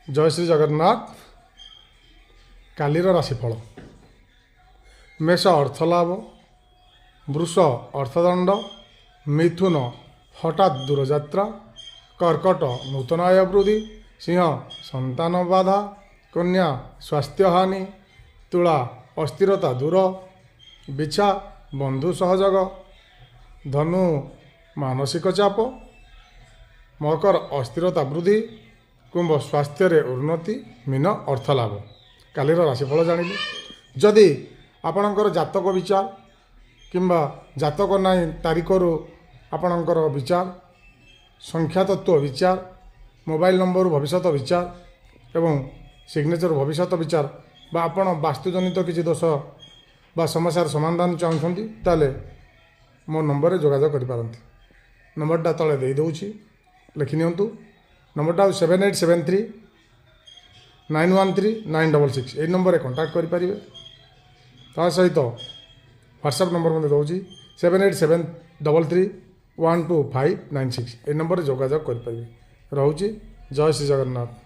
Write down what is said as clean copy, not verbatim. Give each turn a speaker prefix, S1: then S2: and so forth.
S1: जय श्री जगन्नाथ। कालीर राशिफल। मेष अर्थलाभ, वृष अर्थदंड, मिथुन हठात दूरयात्रा, कर्कट नूतन आय वृद्धि, सिंह संतान बाधा, कन्या स्वास्थ्य हानि, तुला अस्थिरता दूर, बिछा बंधु सहयोग, धनु मानसिक चाप, मकर अस्थिरता वृद्धि, कुंभ स्वास्थ्य रे उन्नति, मीन अर्थलाभ। कालीर राशिफल जानिले जदि आपणकर जातक विचार किंबा जातक नाई तारिखर आपणकर विचार, संख्या तत्व विचार, मोबाइल नंबर भविष्य विचार एवं सिग्नेचर भविष्य विचार बा आपण वास्तुजनित किसी दोष बा समस्यार समाधान चाहते ताले मो नंबर जोगाजोग करिपारंती। नंबरटा तले दे दउछि, लिखि नियंतु। नंबरटा 7873 913 966 ए नंबर कांटेक्ट करि परिबे। ता सहित व्हाट्सएप नंबर मते दउछि 787333 12596 ए नंबर जोगाजोग करि परिबे। रहउछि। जय श्री जगन्नाथ।